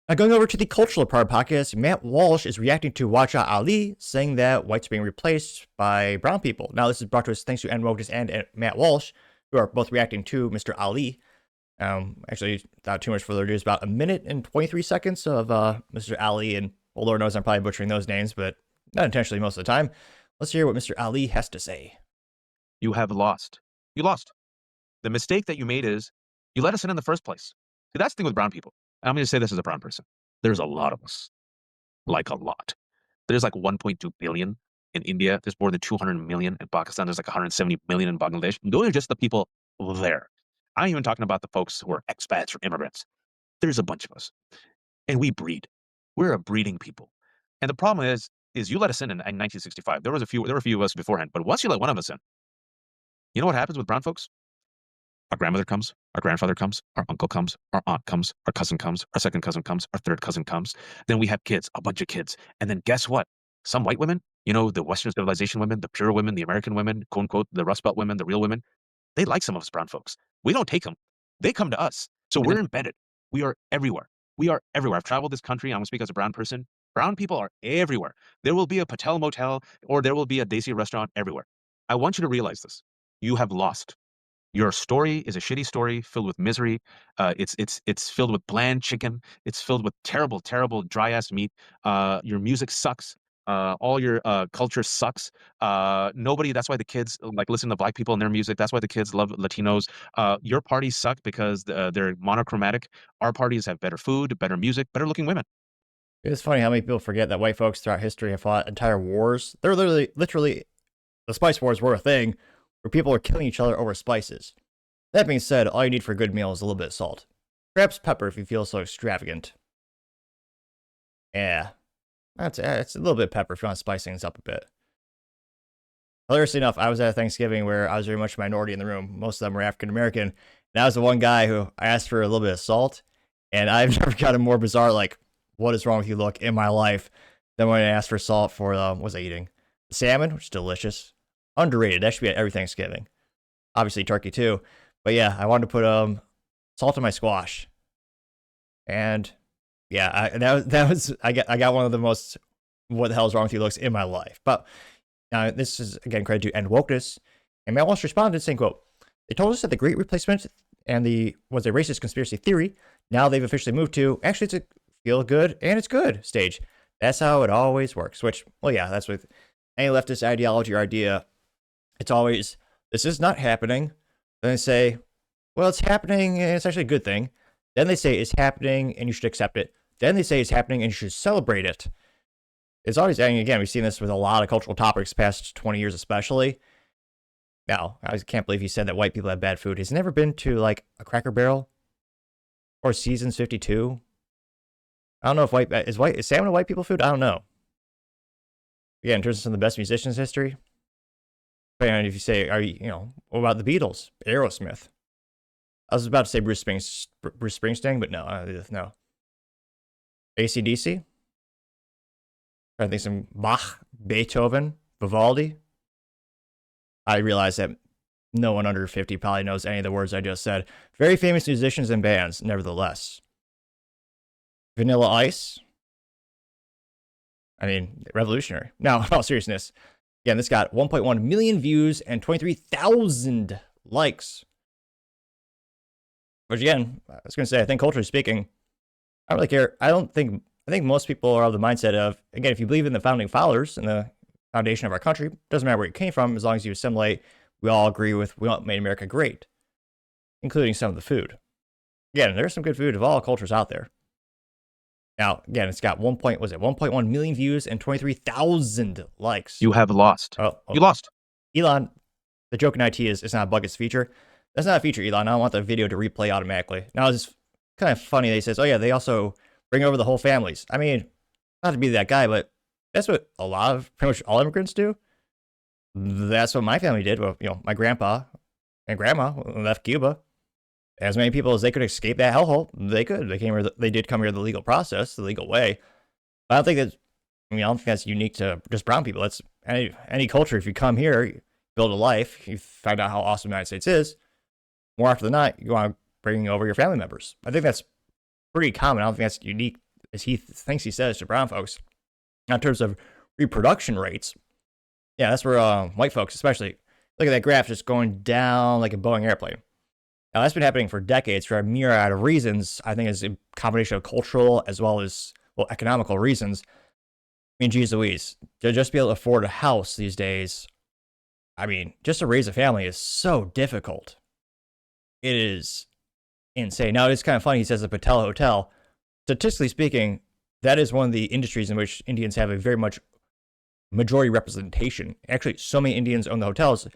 Now, going over to the cultural part of the podcast, Matt Walsh is reacting to Wjahat Ali, saying that whites are being replaced by brown people. Now, this is brought to us thanks to NWOTUS and Matt Walsh, who are both reacting to Mr. Ali. Actually, without too much further ado, it's about a minute and 23 seconds of Mr. Ali, and well, Lord knows I'm probably butchering those names, but not intentionally most of the time. Let's hear what Mr. Ali has to say. You have lost. You lost. The mistake that you made is you let us in the first place. See, that's the thing with brown people. And I'm going to say this as a brown person. There's a lot of us, like a lot. There's like 1.2 billion in India. There's more than 200 million in Pakistan. There's like 170 million in Bangladesh. Those are just the people there. I'm even talking about the folks who are expats or immigrants. There's a bunch of us, and we breed. We're a breeding people. And the problem is you let us in 1965. There were a few of us beforehand, but once you let one of us in, you know what happens with brown folks? Our grandmother comes, our grandfather comes, our uncle comes, our aunt comes, our cousin comes, our second cousin comes, our third cousin comes. Then we have kids, a bunch of kids. And then guess what? Some white women, the Western civilization women, the pure women, the American women, quote unquote, the Rust Belt women, the real women, they like some of us brown folks. We don't take them. They come to us. So we're embedded. We are everywhere. We are everywhere. I've traveled this country. I'm going to speak as a brown person. Brown people are everywhere. There will be a Patel motel or there will be a Desi restaurant everywhere. I want you to realize this. You have lost. Your story is a shitty story filled with misery. It's filled with bland chicken. It's filled with terrible, terrible dry ass meat. Your music sucks. All your culture sucks. Nobody. That's why the kids like listen to black people and their music. That's why the kids love Latinos. Your parties suck because they're monochromatic. Our parties have better food, better music, better looking women. It's funny how many people forget that white folks throughout history have fought entire wars. They're literally, the Spice Wars were a thing where people are killing each other over spices. That being said, all you need for a good meal is a little bit of salt. Perhaps pepper if you feel so extravagant. Yeah, it's a little bit of pepper if you want to spice things up a bit. Hilariously enough, I was at a Thanksgiving where I was very much a minority in the room. Most of them were African American. And I was the one guy who I asked for a little bit of salt. And I've never got a more bizarre, like, what is wrong with you look in my life than when I asked for salt for, what was I eating? Salmon, which is delicious. Underrated. That should be at every Thanksgiving. Obviously, turkey too. But yeah, I wanted to put salt in my squash. And yeah, I got one of the most what the hell is wrong with you looks in my life. But this is, again, credit to NWOTUS. And Matt Walsh responded saying, quote, "They told us that the Great Replacement and was a racist conspiracy theory. Now they've officially moved to, actually, it's a feel good and it's good stage. That's how it always works." Which, well, yeah, that's with any leftist ideology or idea. It's always, this is not happening. Then they say, well, it's happening and it's actually a good thing. Then they say it's happening and you should accept it. Then they say it's happening and you should celebrate it. It's always, and again, we've seen this with a lot of cultural topics past 20 years especially. Now, I can't believe he said that white people have bad food. He's never been to like a Cracker Barrel or Seasons 52. I don't know if is salmon a white people food? I don't know. Yeah, in terms of some of the best musicians in history. And if you say, what about the Beatles? Aerosmith. I was about to say Bruce Springsteen, but no. AC/DC? I think some Bach, Beethoven, Vivaldi. I realize that no one under 50 probably knows any of the words I just said. Very famous musicians and bands, nevertheless. Vanilla Ice. I mean, revolutionary. Now, in all seriousness, again, this got 1.1 million views and 23,000 likes. Which, again, I was going to say, I think culturally speaking, I don't really care. I think most people are of the mindset of, again, if you believe in the founding fathers and the foundation of our country, doesn't matter where you came from, as long as you assimilate, we all agree with what made America great, including some of the food. Again, there's some good food of all cultures out there. Now, again, it's got 1.1 million views and 23,000 likes. You have lost. You lost. Elon, the joke in IT is it's not a bug, it's a feature. That's not a feature, Elon. I don't want the video to replay automatically. Now, it's kind of funny that he says, oh yeah, they also bring over the whole families. I mean, not to be that guy, but that's what pretty much all immigrants do. That's what my family did. Well, my grandpa and grandma left Cuba. As many people as they could escape that hellhole, they could. They did come here the legal process, the legal way. But I don't think I don't think that's unique to just brown people. That's any culture. If you come here, you build a life, you find out how awesome the United States is. More often than not, you want to bring over your family members. I think that's pretty common. I don't think that's unique as he thinks he says to brown folks. Now, in terms of reproduction rates, yeah, that's where white folks, especially, look at that graph just going down like a Boeing airplane. Now, that's been happening for decades for a myriad of reasons. I think it's a combination of cultural as well as, well, economical reasons. I mean, geez Louise, to just be able to afford a house these days, I mean, just to raise a family is so difficult. It is insane. Now, it's kind of funny. He says the Patel Hotel. Statistically speaking, that is one of the industries in which Indians have a very much majority representation. Actually, so many Indians own the hotels.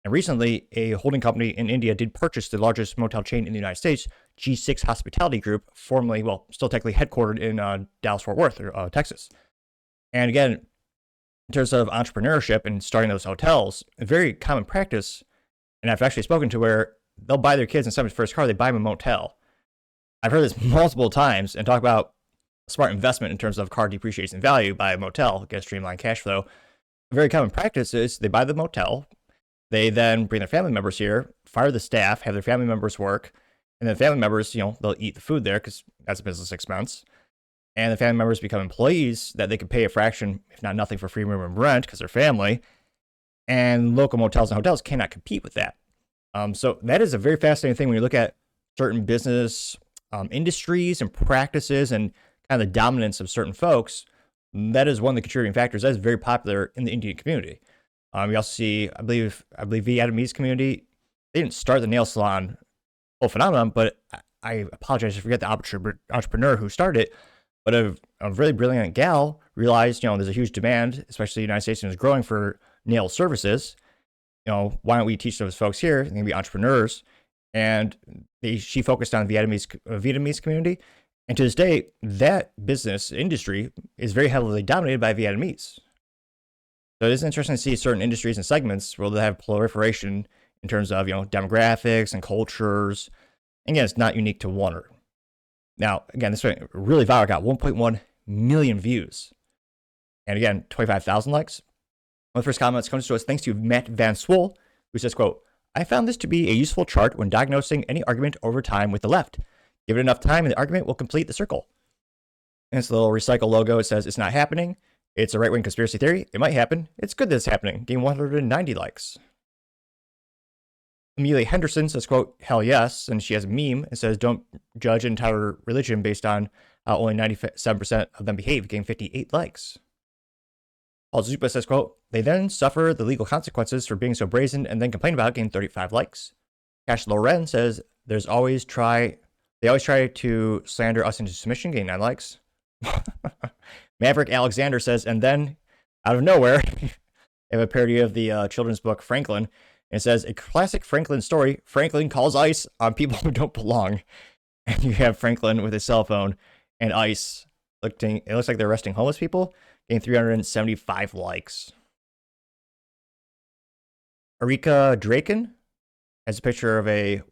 And recently, a holding company in India did purchase the largest motel chain in the United States, G6 Hospitality Group, formerly, well, still technically headquartered in Dallas-Fort Worth, or Texas. And again, in terms of entrepreneurship and starting those hotels, a very common practice, and I've actually spoken to where they'll buy their kids in someone's first car, they buy them a motel. I've heard this multiple times and talk about smart investment in terms of car depreciation value by a motel, get streamlined cash flow. A very common practice is they buy the motel, they then bring their family members here, fire the staff, have their family members work, and then family members, they'll eat the food there because that's a business expense. And the family members become employees that they could pay a fraction, if not nothing, for free room and rent because they're family. And local motels and hotels cannot compete with that. So that is a very fascinating thing when you look at certain business industries and practices and kind of the dominance of certain folks. That is one of the contributing factors. That is very popular in the Indian community. We also see, I believe the Vietnamese community, they didn't start the nail salon whole phenomenon, but I apologize, I forget the entrepreneur who started it, but a really brilliant gal realized, there's a huge demand, especially the United States is growing for nail services. Why don't we teach those folks here? They're going to be entrepreneurs. And she focused on the Vietnamese community. And to this day, that business industry is very heavily dominated by Vietnamese. So it is interesting to see certain industries and segments where they have proliferation in terms of, demographics and cultures. And again, it's not unique to one. Now, again, this one really viral, got 1.1 million views. And again, 25,000 likes. One of the first comments comes to us thanks to Matt Van Swol, who says, quote, I found this to be a useful chart when diagnosing any argument over time with the left. Give it enough time and the argument will complete the circle. And it's a little recycle logo. It says, it's not happening. It's a right-wing conspiracy theory. It might happen. It's good that it's happening. Gain 190 likes. Amelia Henderson says, quote, hell yes. And she has a meme. It says, don't judge an entire religion based on how only 97% of them behave. Gain 58 likes. Paul Zupa says, quote, they then suffer the legal consequences for being so brazen and then complain about it. Gain 35 likes. Cash Loren says, they always try to slander us into submission. Gain 9 likes. Maverick Alexander says, and then out of nowhere, I have a parody of the children's book Franklin. And it says, a classic Franklin story. Franklin calls ICE on people who don't belong. And you have Franklin with his cell phone and ICE. It looks like they're arresting homeless people. Getting 375 likes. Erika Draken has a picture of a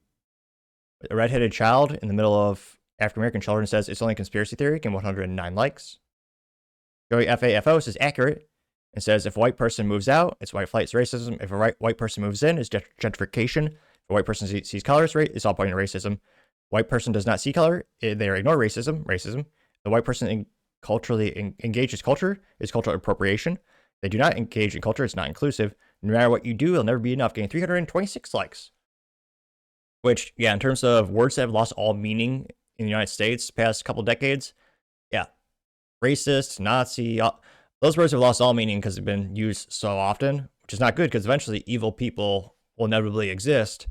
redheaded child in the middle of African-American children. Says, it's only a conspiracy theory. Getting 109 likes. Joey FAFO says, accurate. It says, if a white person moves out, it's white flight, it's racism. If a white person moves in, it's gentrification. If a white person sees color, it's all pointing to racism. White person does not see color, they ignore racism. The white person culturally engages culture is cultural appropriation. They do not engage in culture, it's not inclusive. No matter what you do, it'll never be enough. Getting 326 likes. Which, yeah, in terms of words that have lost all meaning in the United States past couple decades, yeah, racist, Nazi, those words have lost all meaning because they've been used so often, which is not good because eventually evil people will inevitably exist.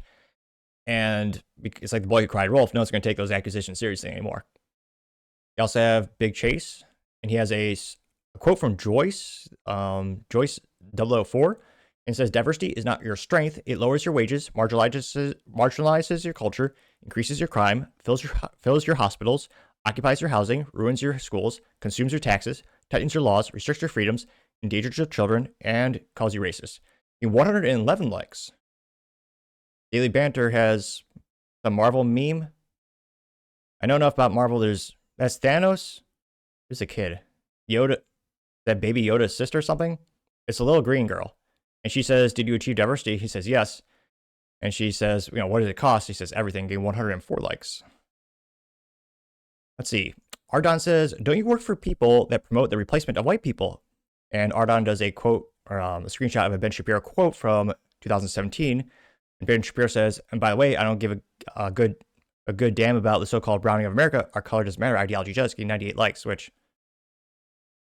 And it's like the boy who cried wolf. No one's going to take those accusations seriously anymore. You also have Big Chase, and he has a quote from Joyce 004, and says, diversity is not your strength. It lowers your wages, marginalizes your culture, increases your crime, fills your hospitals, occupies your housing, ruins your schools, consumes your taxes, tightens your laws, restricts your freedoms, endangers your children, and calls you racist. In 111 likes. Daily Banter has a Marvel meme. I know enough about Marvel. That's Thanos. There's a kid. Yoda, that baby Yoda's sister or something. It's a little green girl. And she says, did you achieve diversity? He says, yes. And she says, what does it cost? He says, everything. Gain 104 likes. Let's see. Ardon says, don't you work for people that promote the replacement of white people? And Ardon does a quote, or a screenshot of a Ben Shapiro quote from 2017. And Ben Shapiro says, and by the way, I don't give a good damn about the so-called browning of America. Our color doesn't matter. Ideology does. Getting 98 likes, which,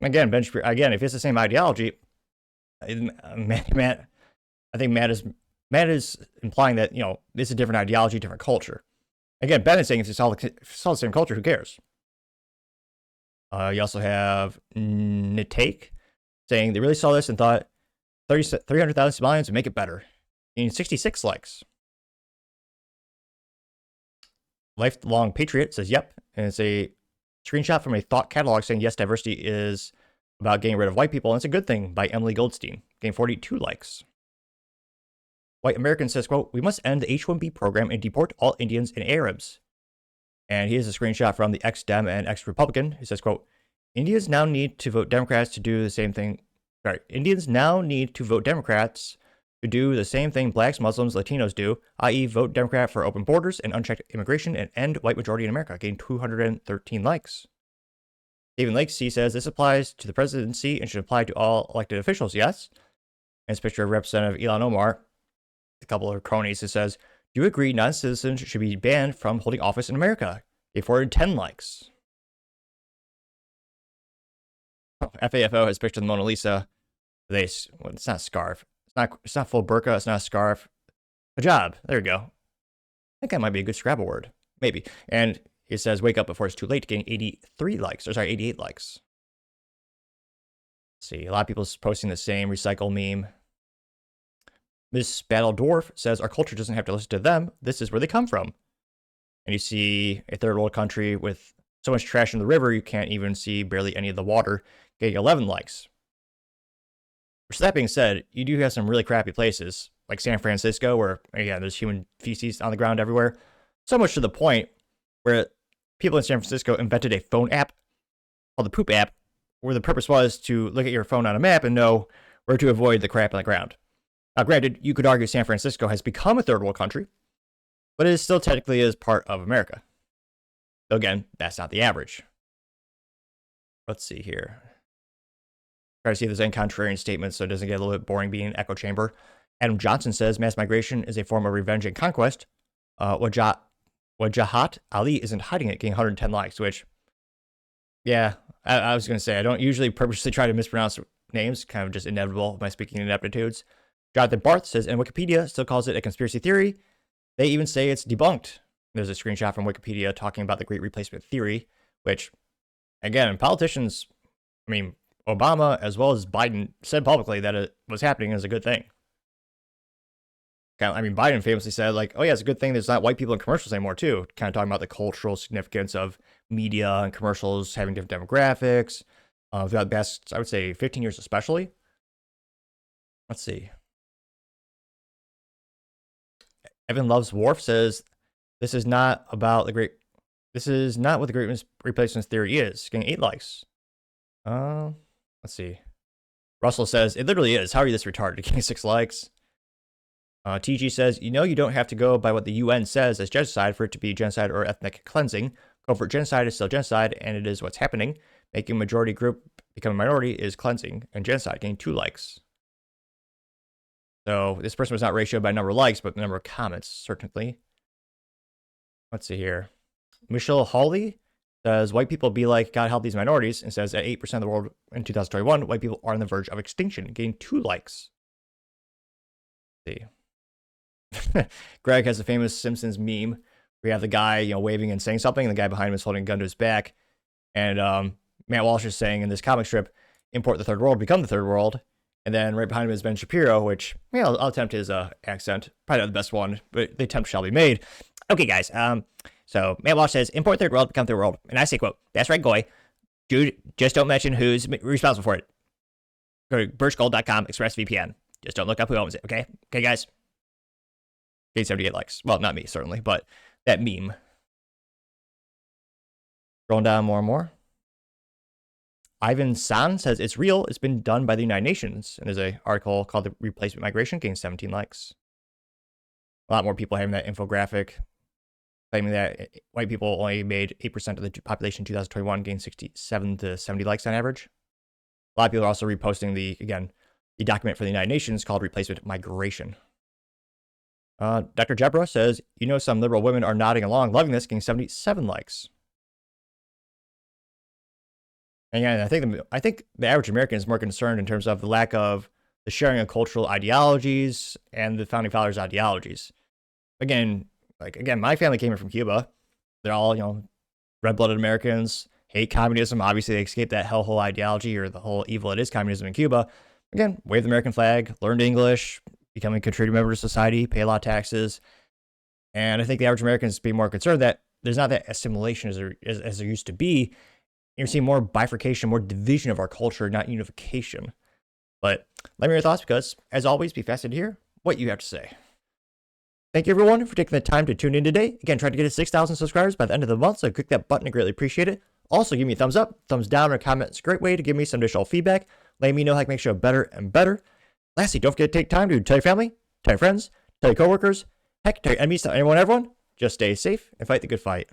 again, Ben Shapiro, again, if it's the same ideology, Matt, I think Matt is implying that, you know, it's a different ideology, different culture. Again, Ben is saying if it's all the same culture, who cares? You also have Nitake saying they really saw this and thought 300,000 Somalians would make it better. Getting 66 likes. Lifelong Patriot says, yep. And it's a screenshot from a thought catalog saying, yes, diversity is about getting rid of white people, and it's a good thing, by Emily Goldstein. Getting 42 likes. White American says, quote, we must end the H-1B program and deport all Indians and Arabs. And here's a screenshot from the ex-Dem and ex-Republican. He says, quote, Indians now need to vote Democrats to do the same thing. Sorry, Indians now need to vote Democrats to do the same thing blacks, Muslims, Latinos do, i.e. vote Democrat for open borders and unchecked immigration and end white majority in America, getting 213 likes. Stephen Lakes, he says, this applies to the presidency and should apply to all elected officials, yes. And it's a picture of Representative Ilhan Omar, a couple of cronies, it says, do you agree non-citizens should be banned from holding office in America? They 410 likes. FAFO has pictured the Mona Lisa. It's not a scarf. It's not full burqa. It's not a scarf. Hijab. There you go. I think that might be a good Scrabble word. Maybe. And it says, wake up before it's too late, getting 83 likes. Or sorry, 88 likes. Let's see. A lot of people posting the same recycle meme. Miss Battle Dwarf says, our culture doesn't have to listen to them. This is where they come from. And you see a third world country with so much trash in the river, you can't even see barely any of the water, getting 11 likes. So that being said, you do have some really crappy places, like San Francisco, where, again, there's human feces on the ground everywhere. So much to the point where people in San Francisco invented a phone app called the Poop app, where the purpose was to look at your phone on a map and know where to avoid the crap on the ground. Now, granted, you could argue San Francisco has become a third world country, but it still technically is part of America. So again, that's not the average. Let's see here. Try to see if there's any contrarian statements so it doesn't get a little bit boring being an echo chamber. Adam Johnson says mass migration is a form of revenge and conquest. Wjahat Ali isn't hiding it, getting 110 likes, which, yeah, I was going to say, I don't usually purposely try to mispronounce names, kind of just inevitable of my speaking ineptitudes. Jonathan Barth says, and Wikipedia still calls it a conspiracy theory. They even say it's debunked. There's a screenshot from Wikipedia talking about the Great Replacement Theory, which, again, politicians, I mean, Obama as well as Biden said publicly that it was happening as a good thing. I mean, Biden famously said, like, oh yeah, it's a good thing there's not white people in commercials anymore, too. Kind of talking about the cultural significance of media and commercials having different demographics. Throughout the past, I would say, 15 years especially. Let's see. Evan Loves Wharf says, this is not what the Great Replacement Theory is. Getting 8 likes. Let's see. Russell says, it literally is. How are you this retarded? Getting 6 likes. TG says, you know you don't have to go by what the UN says as genocide for it to be genocide or ethnic cleansing. Covert genocide is still genocide, and it is what's happening. Making a majority group become a minority is cleansing and genocide. Getting 2 likes. So this person was not ratioed by number of likes, but the number of comments, certainly. Let's see here. Michelle Hawley says, white people be like, God help these minorities, and says at 8% of the world in 2021, white people are on the verge of extinction, getting 2 likes. Let's see. Greg has a famous Simpsons meme where you have the guy, waving and saying something, and the guy behind him is holding a gun to his back. And Matt Walsh is saying in this comic strip, import the third world, become the third world. And then right behind him is Ben Shapiro, which, I'll attempt his accent. Probably not the best one, but the attempt shall be made. Okay, guys. So Matt Walsh says, import third world, become third world. And I say, quote, that's right, Goy. Dude, just don't mention who's responsible for it. Go to birchgold.com, ExpressVPN. Just don't look up who owns it, okay? Okay, guys? Okay, 78 likes. Well, not me, certainly, but that meme. Scrolling down more and more. Ivan San says, it's real. It's been done by the United Nations. And there's an article called The Replacement Migration, getting 17 likes. A lot more people having that infographic. claiming that white people only made 8% of the population in 2021, gained 67 to 70 likes on average. A lot of people are also reposting the document for the United Nations called Replacement Migration. Dr. Jebra says, some liberal women are nodding along, loving this, getting 77 likes. And again, I think the average American is more concerned in terms of the lack of the sharing of cultural ideologies and the founding fathers' ideologies. Again, my family came from Cuba. They're all, red-blooded Americans, hate communism. Obviously, they escaped that hellhole ideology or the whole evil it is communism in Cuba. Again, wave the American flag, learned English, become a contributing member of society, pay a lot of taxes. And I think the average American is being more concerned that there's not that assimilation as there used to be. You're seeing more bifurcation, more division of our culture, not unification. But let me know your thoughts because, as always, be fascinated to hear what you have to say. Thank you, everyone, for taking the time to tune in today. Again, trying to get to 6,000 subscribers by the end of the month, so click that button. I greatly appreciate it. Also, give me a thumbs up, thumbs down, or a comment. It's a great way to give me some additional feedback. Let me know how I can make the show better and better. Lastly, don't forget to take time to tell your family, tell your friends, tell your coworkers, heck, tell your enemies, tell everyone. Just stay safe and fight the good fight.